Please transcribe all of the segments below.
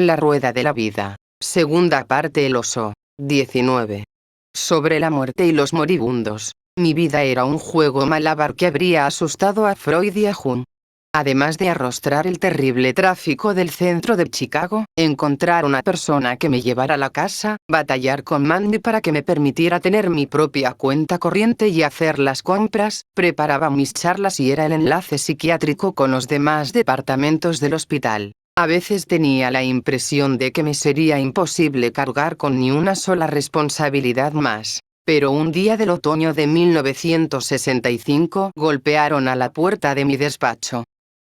La rueda de la vida. Segunda parte. El oso. 19. Sobre la muerte y los moribundos. Mi vida era un juego malabar que habría asustado a Freud y a Jung. Además de arrostrar el terrible tráfico del centro de Chicago, encontrar una persona que me llevara a la casa, batallar con Mandy para que me permitiera tener mi propia cuenta corriente y hacer las compras, preparaba mis charlas y era el enlace psiquiátrico con los demás departamentos del hospital. A veces tenía la impresión de que me sería imposible cargar con ni una sola responsabilidad más. Pero un día del otoño de 1965 golpearon a la puerta de mi despacho.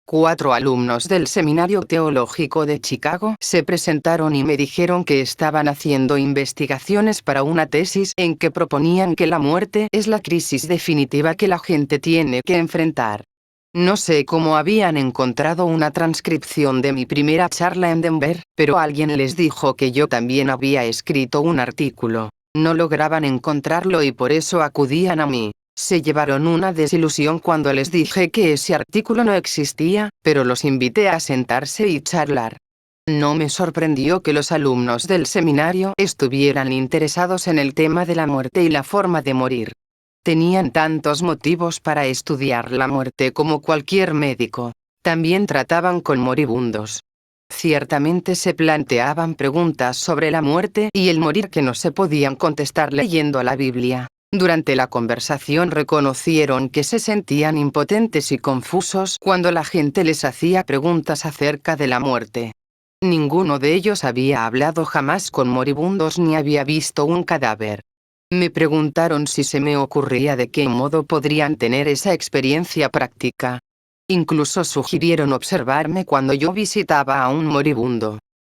4 alumnos del Seminario Teológico de Chicago se presentaron y me dijeron que estaban haciendo investigaciones para una tesis en que proponían que la muerte es la crisis definitiva que la gente tiene que enfrentar. No sé cómo habían encontrado una transcripción de mi primera charla en Denver, pero alguien les dijo que yo también había escrito un artículo. No lograban encontrarlo y por eso acudían a mí. Se llevaron una desilusión cuando les dije que ese artículo no existía, pero los invité a sentarse y charlar. No me sorprendió que los alumnos del seminario estuvieran interesados en el tema de la muerte y la forma de morir. Tenían tantos motivos para estudiar la muerte como cualquier médico. También trataban con moribundos. Ciertamente se planteaban preguntas sobre la muerte y el morir que no se podían contestar leyendo la Biblia. Durante la conversación reconocieron que se sentían impotentes y confusos cuando la gente les hacía preguntas acerca de la muerte. Ninguno de ellos había hablado jamás con moribundos ni había visto un cadáver. Me preguntaron si se me ocurría de qué modo podrían tener esa experiencia práctica. Incluso sugirieron observarme cuando yo visitaba a un moribundo.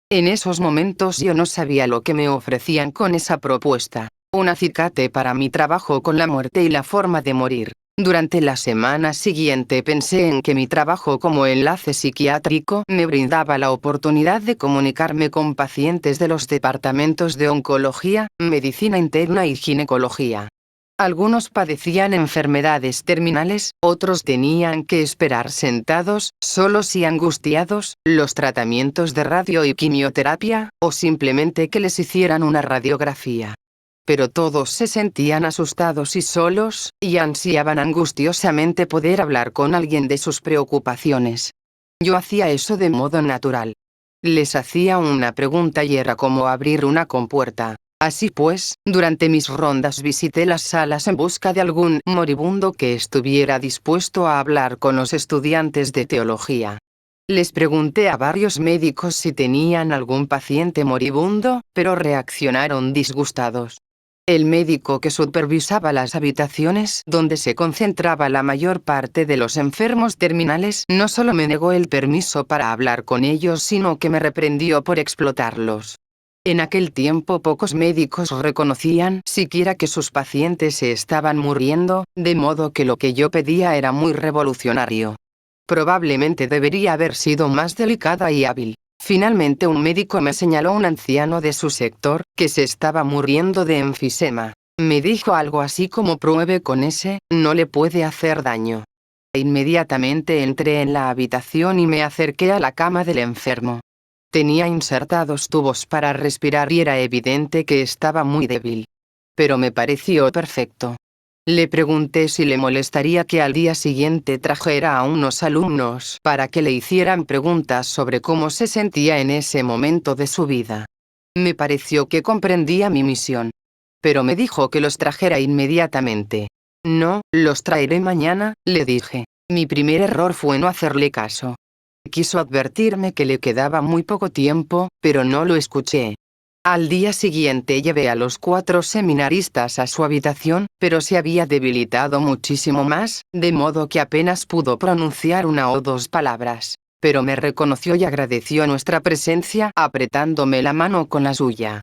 En esos momentos yo no sabía lo que me ofrecían con esa propuesta. Un acicate para mi trabajo con la muerte y la forma de morir. Durante la semana siguiente pensé en que mi trabajo como enlace psiquiátrico me brindaba la oportunidad de comunicarme con pacientes de los departamentos de oncología, medicina interna y ginecología. Algunos padecían enfermedades terminales, otros tenían que esperar sentados, solos y angustiados, los tratamientos de radio y quimioterapia, o simplemente que les hicieran una radiografía. Pero todos se sentían asustados y solos, y ansiaban angustiosamente poder hablar con alguien de sus preocupaciones. Yo hacía eso de modo natural. Les hacía una pregunta y era como abrir una compuerta. Así pues, durante mis rondas visité las salas en busca de algún moribundo que estuviera dispuesto a hablar con los estudiantes de teología. Les pregunté a varios médicos si tenían algún paciente moribundo, pero reaccionaron disgustados. El médico que supervisaba las habitaciones donde se concentraba la mayor parte de los enfermos terminales no solo me negó el permiso para hablar con ellos, sino que me reprendió por explotarlos. En aquel tiempo pocos médicos reconocían siquiera que sus pacientes se estaban muriendo, de modo que lo que yo pedía era muy revolucionario. Probablemente debería haber sido más delicada y hábil. Finalmente un médico me señaló un anciano de su sector, que se estaba muriendo de enfisema. Me dijo algo así como: pruebe con ese, no le puede hacer daño. Inmediatamente entré en la habitación y me acerqué a la cama del enfermo. Tenía insertados tubos para respirar y era evidente que estaba muy débil. Pero me pareció perfecto. Le pregunté si le molestaría que al día siguiente trajera a unos alumnos para que le hicieran preguntas sobre cómo se sentía en ese momento de su vida. Me pareció que comprendía mi misión. Pero me dijo que los trajera inmediatamente. No, los traeré mañana, le dije. Mi primer error fue no hacerle caso. Quiso advertirme que le quedaba muy poco tiempo, pero no lo escuché. Al día siguiente llevé a los 4 seminaristas a su habitación, pero se había debilitado muchísimo más, de modo que apenas pudo pronunciar una o dos palabras. Pero me reconoció y agradeció nuestra presencia apretándome la mano con la suya.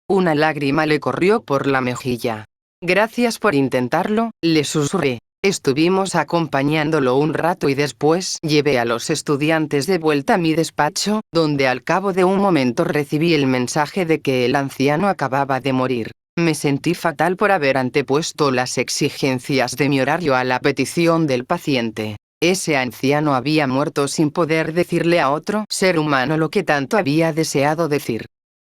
Una lágrima le corrió por la mejilla. Gracias por intentarlo, le susurré. Estuvimos acompañándolo un rato y después llevé a los estudiantes de vuelta a mi despacho, donde al cabo de un momento recibí el mensaje de que el anciano acababa de morir. Me sentí fatal por haber antepuesto las exigencias de mi horario a la petición del paciente. Ese anciano había muerto sin poder decirle a otro ser humano lo que tanto había deseado decir.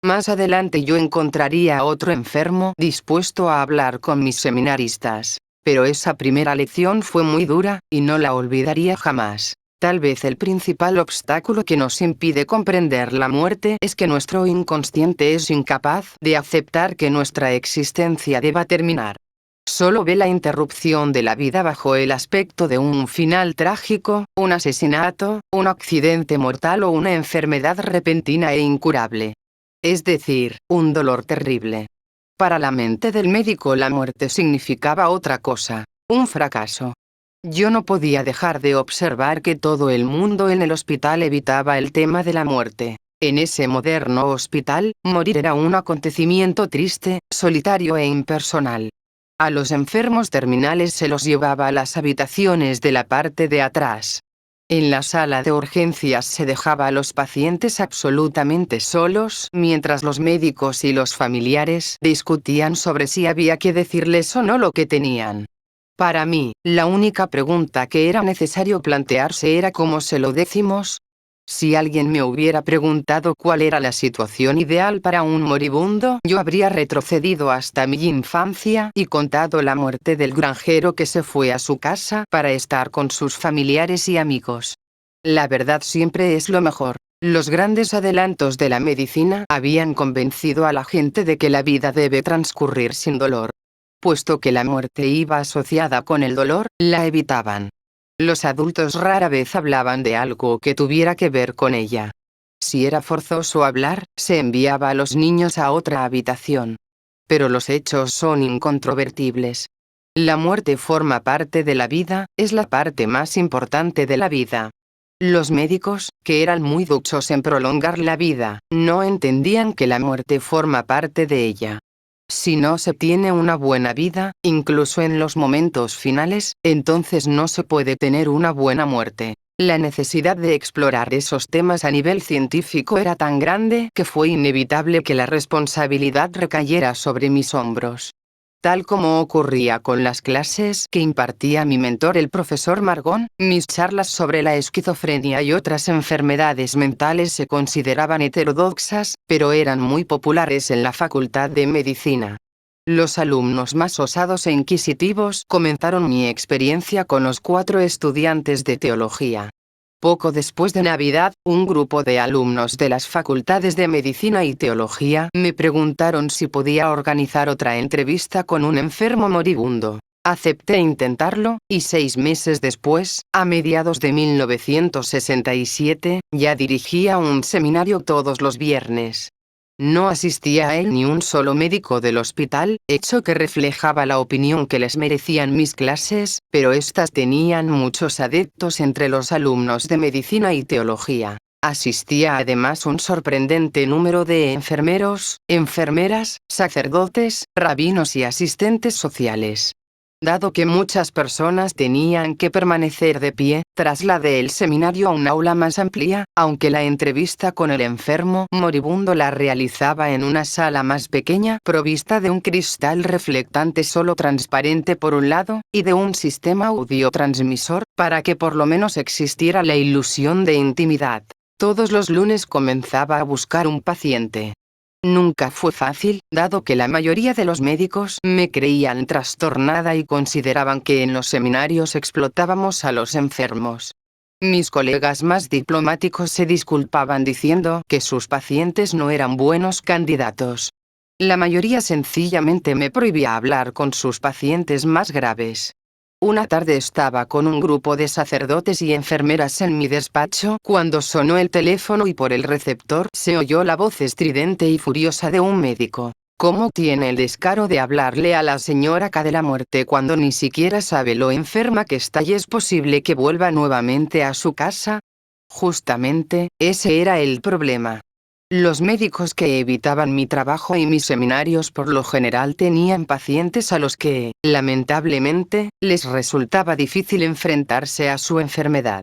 Más adelante yo encontraría a otro enfermo dispuesto a hablar con mis seminaristas, pero esa primera lección fue muy dura, y no la olvidaría jamás. Tal vez el principal obstáculo que nos impide comprender la muerte es que nuestro inconsciente es incapaz de aceptar que nuestra existencia deba terminar. Solo ve la interrupción de la vida bajo el aspecto de un final trágico, un asesinato, un accidente mortal o una enfermedad repentina e incurable. Es decir, un dolor terrible. Para la mente del médico la muerte significaba otra cosa, un fracaso. Yo no podía dejar de observar que todo el mundo en el hospital evitaba el tema de la muerte. En ese moderno hospital, morir era un acontecimiento triste, solitario e impersonal. A los enfermos terminales se los llevaba a las habitaciones de la parte de atrás. En la sala de urgencias se dejaba a los pacientes absolutamente solos, mientras los médicos y los familiares discutían sobre si había que decirles o no lo que tenían. Para mí, la única pregunta que era necesario plantearse era ¿cómo se lo decimos? Si alguien me hubiera preguntado cuál era la situación ideal para un moribundo, yo habría retrocedido hasta mi infancia y contado la muerte del granjero que se fue a su casa para estar con sus familiares y amigos. La verdad siempre es lo mejor. Los grandes adelantos de la medicina habían convencido a la gente de que la vida debe transcurrir sin dolor. Puesto que la muerte iba asociada con el dolor, la evitaban. Los adultos rara vez hablaban de algo que tuviera que ver con ella. Si era forzoso hablar, se enviaba a los niños a otra habitación. Pero los hechos son incontrovertibles. La muerte forma parte de la vida, es la parte más importante de la vida. Los médicos, que eran muy duchos en prolongar la vida, no entendían que la muerte forma parte de ella. Si no se tiene una buena vida, incluso en los momentos finales, entonces no se puede tener una buena muerte. La necesidad de explorar esos temas a nivel científico era tan grande que fue inevitable que la responsabilidad recayera sobre mis hombros. Tal como ocurría con las clases que impartía mi mentor el profesor Margón, mis charlas sobre la esquizofrenia y otras enfermedades mentales se consideraban heterodoxas, pero eran muy populares en la Facultad de Medicina. Los alumnos más osados e inquisitivos comenzaron mi experiencia con los 4 estudiantes de teología. Poco después de Navidad, un grupo de alumnos de las facultades de Medicina y Teología me preguntaron si podía organizar otra entrevista con un enfermo moribundo. Acepté intentarlo, y 6 meses después, a mediados de 1967, ya dirigía un seminario todos los viernes. No asistía a él ni un solo médico del hospital, hecho que reflejaba la opinión que les merecían mis clases, pero éstas tenían muchos adeptos entre los alumnos de medicina y teología. Asistía además un sorprendente número de enfermeros, enfermeras, sacerdotes, rabinos y asistentes sociales. Dado que muchas personas tenían que permanecer de pie, trasladé el seminario a un aula más amplia, aunque la entrevista con el enfermo moribundo la realizaba en una sala más pequeña, provista de un cristal reflectante solo transparente por un lado, y de un sistema audiotransmisor, para que por lo menos existiera la ilusión de intimidad. Todos los lunes comenzaba a buscar un paciente. Nunca fue fácil, dado que la mayoría de los médicos me creían trastornada y consideraban que en los seminarios explotábamos a los enfermos. Mis colegas más diplomáticos se disculpaban diciendo que sus pacientes no eran buenos candidatos. La mayoría sencillamente me prohibía hablar con sus pacientes más graves. Una tarde estaba con un grupo de sacerdotes y enfermeras en mi despacho cuando sonó el teléfono y por el receptor se oyó la voz estridente y furiosa de un médico. ¿Cómo tiene el descaro de hablarle a la señora K de la muerte cuando ni siquiera sabe lo enferma que está y es posible que vuelva nuevamente a su casa? Justamente, ese era el problema. Los médicos que evitaban mi trabajo y mis seminarios por lo general tenían pacientes a los que, lamentablemente, les resultaba difícil enfrentarse a su enfermedad.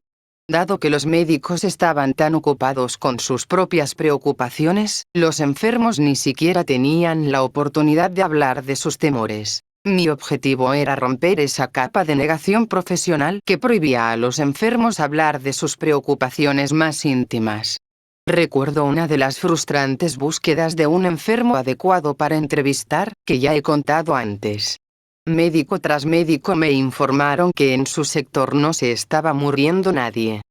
Dado que los médicos estaban tan ocupados con sus propias preocupaciones, los enfermos ni siquiera tenían la oportunidad de hablar de sus temores. Mi objetivo era romper esa capa de negación profesional que prohibía a los enfermos hablar de sus preocupaciones más íntimas. Recuerdo una de las frustrantes búsquedas de un enfermo adecuado para entrevistar, que ya he contado antes. Médico tras médico me informaron que en su sector no se estaba muriendo nadie.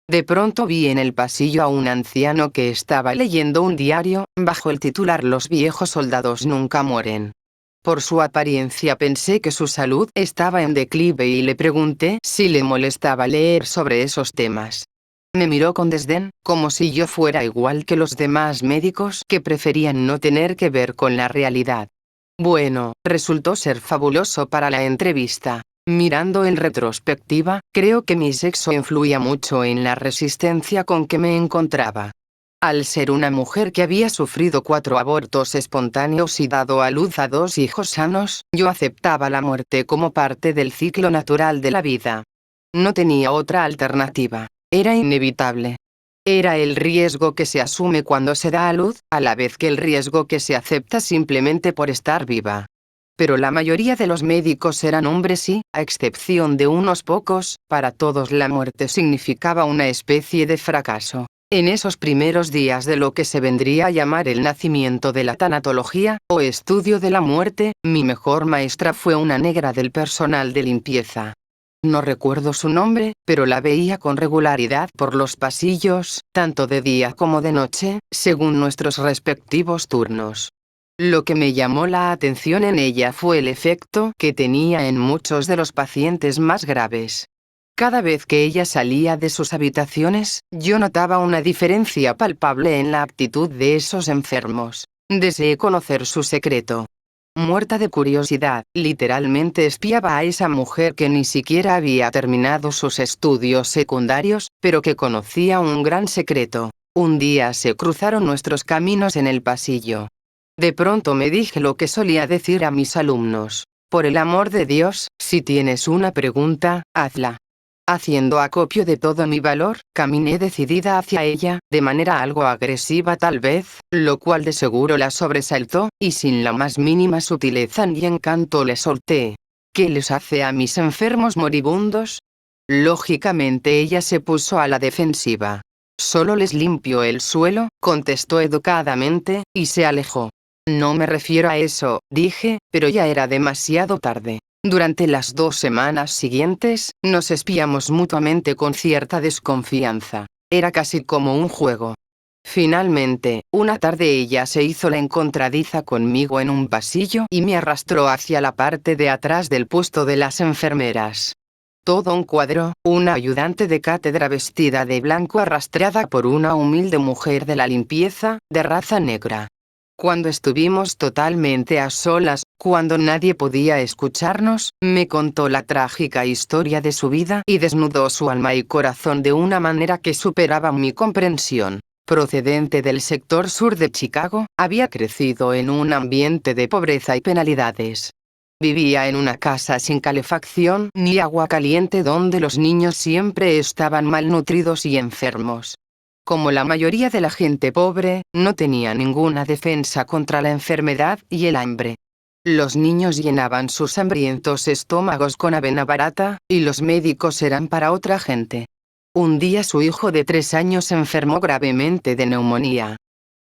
De pronto vi en el pasillo a un anciano que estaba leyendo un diario, bajo el titular "Los viejos soldados nunca mueren". Por su apariencia pensé que su salud estaba en declive y le pregunté si le molestaba leer sobre esos temas. Me miró con desdén, como si yo fuera igual que los demás médicos que preferían no tener que ver con la realidad. Bueno, resultó ser fabuloso para la entrevista. Mirando en retrospectiva, creo que mi sexo influía mucho en la resistencia con que me encontraba. Al ser una mujer que había sufrido 4 abortos espontáneos y dado a luz a 2 hijos sanos, yo aceptaba la muerte como parte del ciclo natural de la vida. No tenía otra alternativa. Era inevitable. Era el riesgo que se asume cuando se da a luz, a la vez que el riesgo que se acepta simplemente por estar viva. Pero la mayoría de los médicos eran hombres y, a excepción de unos pocos, para todos la muerte significaba una especie de fracaso. En esos primeros días de lo que se vendría a llamar el nacimiento de la tanatología, o estudio de la muerte, mi mejor maestra fue una negra del personal de limpieza. No recuerdo su nombre, pero la veía con regularidad por los pasillos, tanto de día como de noche, según nuestros respectivos turnos. Lo que me llamó la atención en ella fue el efecto que tenía en muchos de los pacientes más graves. Cada vez que ella salía de sus habitaciones, yo notaba una diferencia palpable en la actitud de esos enfermos. Deseé conocer su secreto. Muerta de curiosidad, literalmente espiaba a esa mujer que ni siquiera había terminado sus estudios secundarios, pero que conocía un gran secreto. Un día se cruzaron nuestros caminos en el pasillo. De pronto me dije lo que solía decir a mis alumnos: por el amor de Dios, si tienes una pregunta, hazla. Haciendo acopio de todo mi valor, caminé decidida hacia ella, de manera algo agresiva tal vez, lo cual de seguro la sobresaltó, y sin la más mínima sutileza ni encanto le solté: ¿qué les hace a mis enfermos moribundos? Lógicamente ella se puso a la defensiva. Solo les limpio el suelo, contestó educadamente, y se alejó. No me refiero a eso, dije, pero ya era demasiado tarde. Durante las 2 semanas siguientes, nos espiamos mutuamente con cierta desconfianza. Era casi como un juego. Finalmente, una tarde ella se hizo la encontradiza conmigo en un pasillo y me arrastró hacia la parte de atrás del puesto de las enfermeras. Todo un cuadro, una ayudante de cátedra vestida de blanco arrastrada por una humilde mujer de la limpieza, de raza negra. Cuando estuvimos totalmente a solas, cuando nadie podía escucharnos, me contó la trágica historia de su vida y desnudó su alma y corazón de una manera que superaba mi comprensión. Procedente del sector sur de Chicago, había crecido en un ambiente de pobreza y penalidades. Vivía en una casa sin calefacción ni agua caliente donde los niños siempre estaban malnutridos y enfermos. Como la mayoría de la gente pobre, no tenía ninguna defensa contra la enfermedad y el hambre. Los niños llenaban sus hambrientos estómagos con avena barata, y los médicos eran para otra gente. Un día su hijo de 3 años enfermó gravemente de neumonía.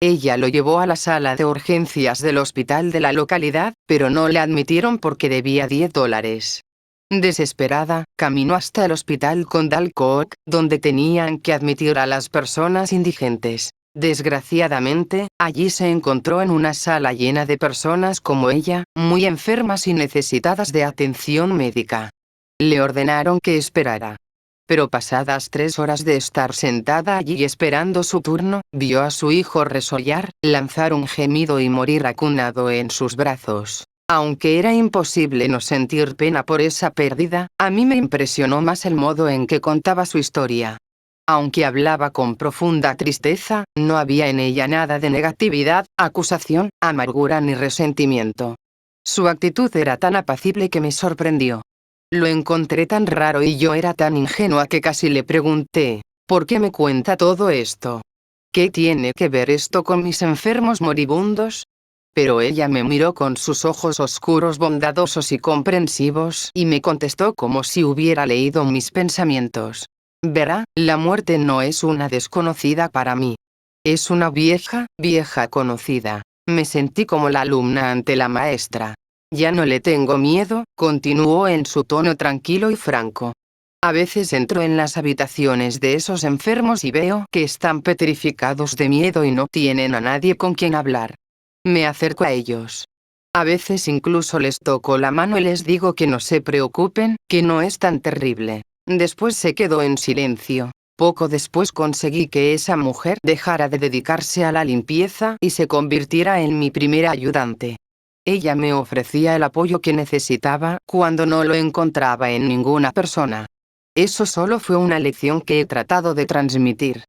Ella lo llevó a la sala de urgencias del hospital de la localidad, pero no le admitieron porque debía $10. Desesperada, caminó hasta el hospital Condalcook, donde tenían que admitir a las personas indigentes. Desgraciadamente, allí se encontró en una sala llena de personas como ella, muy enfermas y necesitadas de atención médica. Le ordenaron que esperara. Pero pasadas 3 horas de estar sentada allí esperando su turno, vio a su hijo resollar, lanzar un gemido y morir acunado en sus brazos. Aunque era imposible no sentir pena por esa pérdida, a mí me impresionó más el modo en que contaba su historia. Aunque hablaba con profunda tristeza, no había en ella nada de negatividad, acusación, amargura ni resentimiento. Su actitud era tan apacible que me sorprendió. Lo encontré tan raro y yo era tan ingenua que casi le pregunté: ¿por qué me cuenta todo esto? ¿Qué tiene que ver esto con mis enfermos moribundos? pero ella me miró con sus ojos oscuros bondadosos y comprensivos y me contestó como si hubiera leído mis pensamientos. Verá, la muerte no es una desconocida para mí. Es una vieja conocida. Me sentí como la alumna ante la maestra. Ya no le tengo miedo, continuó en su tono tranquilo y franco. A veces entro en las habitaciones de esos enfermos y veo que están petrificados de miedo y no tienen a nadie con quien hablar. Me acerco a ellos. A veces incluso les toco la mano y les digo que no se preocupen, que no es tan terrible. Después se quedó en silencio. Poco después conseguí que esa mujer dejara de dedicarse a la limpieza y se convirtiera en mi primera ayudante. Ella me ofrecía el apoyo que necesitaba cuando no lo encontraba en ninguna persona. Eso solo fue una lección que he tratado de transmitir.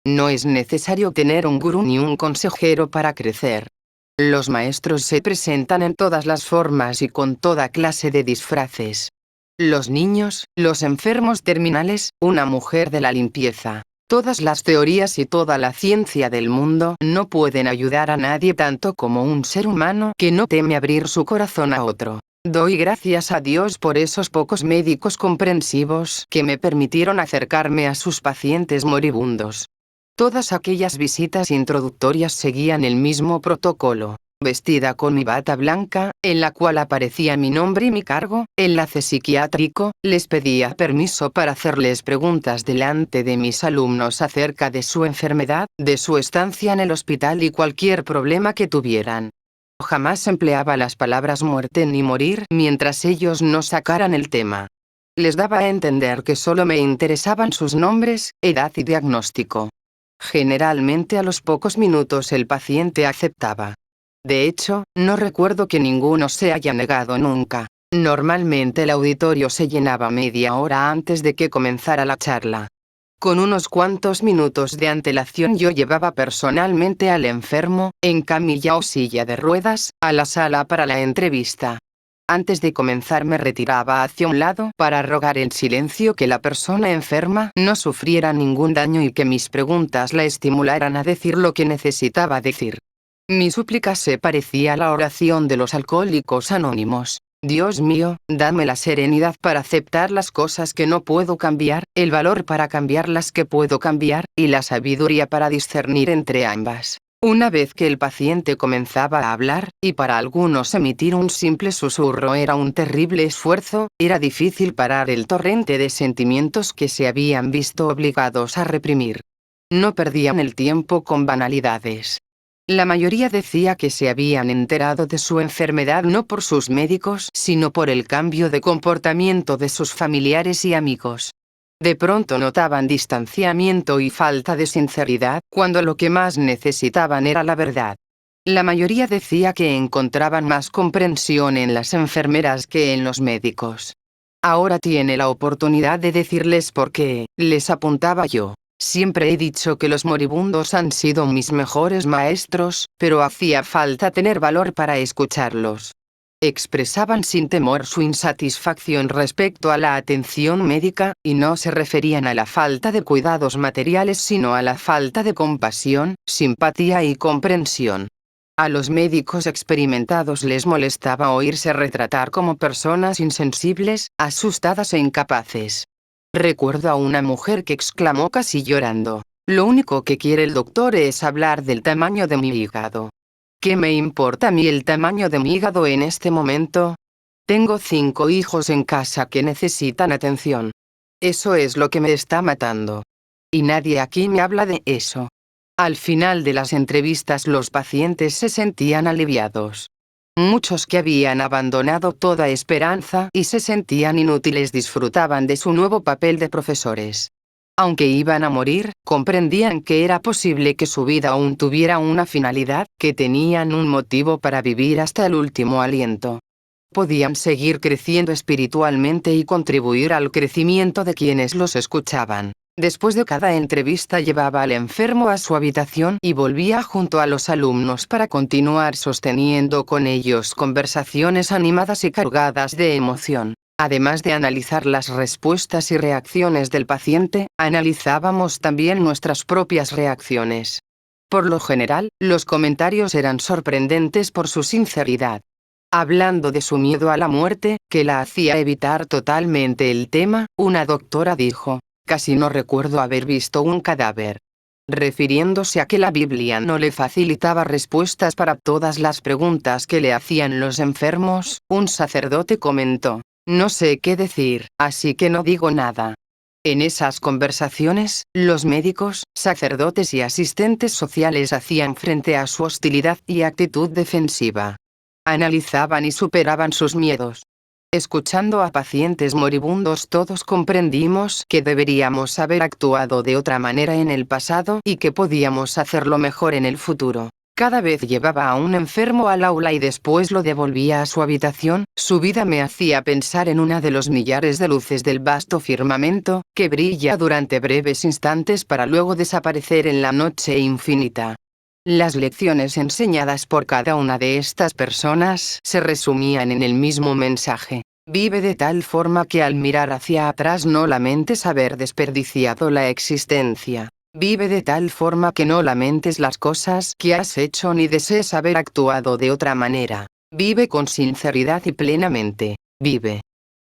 No es necesario tener un gurú ni un consejero para crecer. Los maestros se presentan en todas las formas y con toda clase de disfraces. Los niños, los enfermos terminales, una mujer de la limpieza. Todas las teorías y toda la ciencia del mundo no pueden ayudar a nadie tanto como un ser humano que no teme abrir su corazón a otro. Doy gracias a Dios por esos pocos médicos comprensivos que me permitieron acercarme a sus pacientes moribundos. Todas aquellas visitas introductorias seguían el mismo protocolo. Vestida con mi bata blanca, en la cual aparecía mi nombre y mi cargo, enlace psiquiátrico, les pedía permiso para hacerles preguntas delante de mis alumnos acerca de su enfermedad, de su estancia en el hospital y cualquier problema que tuvieran. Jamás empleaba las palabras muerte ni morir mientras ellos no sacaran el tema. Les daba a entender que solo me interesaban sus nombres, edad y diagnóstico. Generalmente a los pocos minutos el paciente aceptaba. De hecho, no recuerdo que ninguno se haya negado nunca. Normalmente el auditorio se llenaba media hora antes de que comenzara la charla. Con unos cuantos minutos de antelación yo llevaba personalmente al enfermo, en camilla o silla de ruedas, a la sala para la entrevista. Antes de comenzar me retiraba hacia un lado para rogar en silencio que la persona enferma no sufriera ningún daño y que mis preguntas la estimularan a decir lo que necesitaba decir. Mi súplica se parecía a la oración de los alcohólicos anónimos. Dios mío, dame la serenidad para aceptar las cosas que no puedo cambiar, el valor para cambiar las que puedo cambiar, y la sabiduría para discernir entre ambas. Una vez que el paciente comenzaba a hablar, y para algunos emitir un simple susurro era un terrible esfuerzo, era difícil parar el torrente de sentimientos que se habían visto obligados a reprimir. No perdían el tiempo con banalidades. La mayoría decía que se habían enterado de su enfermedad no por sus médicos, sino por el cambio de comportamiento de sus familiares y amigos. De pronto notaban distanciamiento y falta de sinceridad, cuando lo que más necesitaban era la verdad. La mayoría decía que encontraban más comprensión en las enfermeras que en los médicos. Ahora tiene la oportunidad de decirles por qué, les apuntaba yo. Siempre he dicho que los moribundos han sido mis mejores maestros, pero hacía falta tener valor para escucharlos. Expresaban sin temor su insatisfacción respecto a la atención médica, y no se referían a la falta de cuidados materiales sino a la falta de compasión, simpatía y comprensión. A los médicos experimentados les molestaba oírse retratar como personas insensibles, asustadas e incapaces. Recuerdo a una mujer que exclamó casi llorando: «Lo único que quiere el doctor es hablar del tamaño de mi hígado. ¿Qué me importa a mí el tamaño de mi hígado en este momento? Tengo 5 hijos en casa que necesitan atención. Eso es lo que me está matando. Y nadie aquí me habla de eso». Al final de las entrevistas los pacientes se sentían aliviados. Muchos que habían abandonado toda esperanza y se sentían inútiles disfrutaban de su nuevo papel de profesores. Aunque iban a morir, comprendían que era posible que su vida aún tuviera una finalidad, que tenían un motivo para vivir hasta el último aliento. Podían seguir creciendo espiritualmente y contribuir al crecimiento de quienes los escuchaban. Después de cada entrevista llevaba al enfermo a su habitación y volvía junto a los alumnos para continuar sosteniendo con ellos conversaciones animadas y cargadas de emoción. Además de analizar las respuestas y reacciones del paciente, analizábamos también nuestras propias reacciones. Por lo general, los comentarios eran sorprendentes por su sinceridad. Hablando de su miedo a la muerte, que la hacía evitar totalmente el tema, una doctora dijo: "Casi no recuerdo haber visto un cadáver". Refiriéndose a que la Biblia no le facilitaba respuestas para todas las preguntas que le hacían los enfermos, un sacerdote comentó: "No sé qué decir, así que no digo nada". En esas conversaciones, los médicos, sacerdotes y asistentes sociales hacían frente a su hostilidad y actitud defensiva. Analizaban y superaban sus miedos. Escuchando a pacientes moribundos, todos comprendimos que deberíamos haber actuado de otra manera en el pasado y que podíamos hacerlo mejor en el futuro. Cada vez llevaba a un enfermo al aula y después lo devolvía a su habitación, su vida me hacía pensar en una de los millares de luces del vasto firmamento, que brilla durante breves instantes para luego desaparecer en la noche infinita. Las lecciones enseñadas por cada una de estas personas se resumían en el mismo mensaje: vive de tal forma que al mirar hacia atrás no lamentes haber desperdiciado la existencia. Vive de tal forma que no lamentes las cosas que has hecho ni desees haber actuado de otra manera. Vive con sinceridad y plenamente. Vive.